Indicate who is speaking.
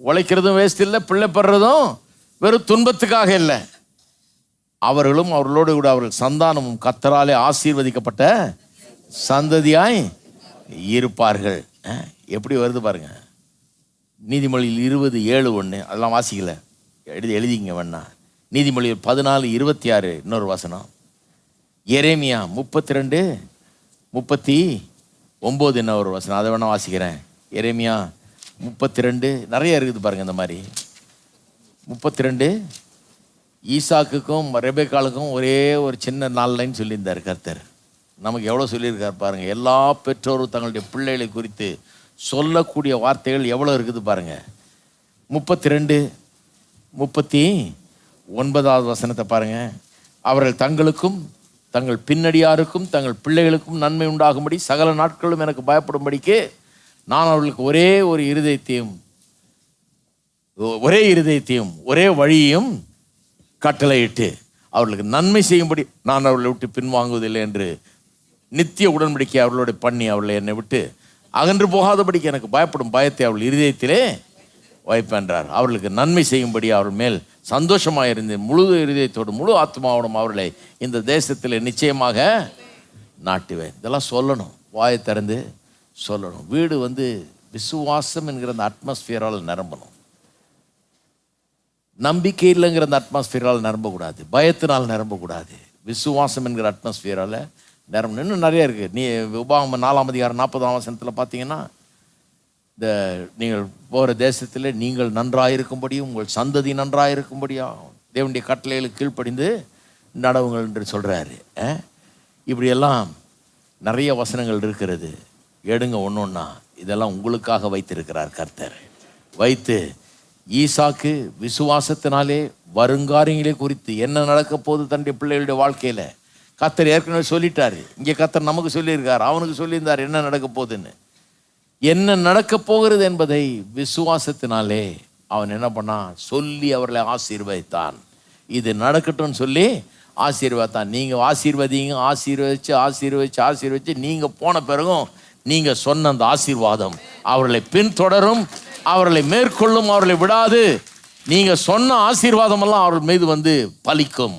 Speaker 1: உழைக்கிறதும் waste இல்லை, பிள்ளை பெறதும் வெறும் துன்பத்துக்காக இல்லை. அவர்களும் அவர்களோடு கூட அவர்கள் சந்தானமும் கர்த்தராலே ஆசீர்வதிக்கப்பட்ட சந்ததியாய் இருப்பார்கள். எப்படி வருது பாருங்க. நீதிமொழியில் 20:7 அதெல்லாம் வாசிக்கல, எழுதிங்க வேணா. நீதிமொழியில் 14:26 இன்னொரு வசனம். எரேமியா 32:39 என்ன ஒரு வசனம், அதை வேணா வாசிக்கிறேன். எரேமியா 32 நிறைய இருக்குது பாருங்க. இந்த மாதிரி 32 ஈசாக்குக்கும் ரெபேக்காளுக்கும் ஒரே ஒரு சின்ன 4 லைன் சொல்லியிருந்தார் கர்த்தர். நமக்கு எவ்வளோ சொல்லியிருக்கார் பாருங்க. எல்லா பெற்றோரும் தங்களுடைய பிள்ளைகளை குறித்து சொல்லக்கூடிய வார்த்தைகள் எவ்வளோ இருக்குது பாருங்க. 32:39 வசனத்தை பாருங்க. அவர்கள் தங்களுக்கும் தங்கள் பின்னடியாருக்கும் தங்கள் பிள்ளைகளுக்கும் நன்மை உண்டாகும்படி சகல நாட்களும் எனக்கு பயப்படும்படிக்கு நான் அவர்களுக்கு ஒரே இருதயத்தையும் ஒரே வழியையும் கட்டளையிட்டு அவர்களுக்கு நன்மை செய்யும்படி நான் அவர்களை விட்டு பின்வாங்குவதில்லை என்று நித்திய உடன்படிக்கை அவர்களோட பண்ணி அவர்களை என்னை விட்டு அகன்று போகாதபடிக்கு எனக்கு பயப்படும் பயத்தை அவர்கள் இருதயத்திலே வைப்பென்றார். அவர்களுக்கு நன்மை செய்யும்படி அவர்கள் மேல் சந்தோஷமாக இருந்து முழு இருதயத்தோடு முழு ஆத்மாவோடும் அவர்களை இந்த தேசத்தில் நிச்சயமாக நாட்டுவேன். இதெல்லாம் சொல்லணும், வாயை திறந்து சொல்லணும். வீடு விசுவாசம் என்கிற அந்த அட்மாஸ்பியரால் நிரம்பணும். நம்பிக்கை இல்லைங்கிற அந்த அட்மாஸ்பியரால் நிரம்பக்கூடாது, பயத்தினால் நிரம்பக்கூடாது. விசுவாசம் என்கிற அட்மாஸ்பியரால் நிரம்பணும். இன்னும் நிறைய இருக்குது. நீ உபாகமம் 4:40 பார்த்தீங்கன்னா, இந்த நீங்கள் போகிற தேசத்தில் நீங்கள் நன்றாயிருக்கும்படியும் உங்கள் சந்ததி நன்றாயிருக்கும்படியும் தேவனுடைய கட்டளைகளுக்கு கீழ்ப்படிந்து நடவுங்கள் என்று சொல்கிறாரு. இப்படியெல்லாம் நிறைய வசனங்கள் இருக்கிறது. எடுங்க ஒன்று ஒன்றா. இதெல்லாம் உங்களுக்காக வைத்திருக்கிறார் கர்த்தர். வைத்து ஈசாக்கு விசுவாசத்தினாலே வருங்காரியங்களே குறித்து என்ன நடக்க போகுது தன்னுடைய பிள்ளைகளுடைய வாழ்க்கையில் கர்த்தர் ஏற்கனவே சொல்லிட்டாரு. இங்கே கர்த்தர் நமக்கு சொல்லியிருக்கார், அவனுக்கு சொல்லியிருந்தார் என்ன நடக்க போகுதுன்னு. என்ன நடக்க போகிறது என்பதை விசுவாசத்தினாலே அவன் என்ன பண்ணான், சொல்லி அவர்களை ஆசீர்வதித்தான். இது நடக்கட்டும்னு சொல்லி ஆசீர்வதித்தான். நீங்கள் ஆசீர்வதிங்க, ஆசீர்வதிச்சு நீங்கள் போன பிறகும் நீங்கள் சொன்ன அந்த ஆசீர்வாதம் அவர்களை பின்தொடரும், அவர்களை மேற்கொள்ளும், அவர்களை விடாது. நீங்கள் சொன்ன ஆசீர்வாதமெல்லாம் அவர்கள் மீது பலிக்கும்.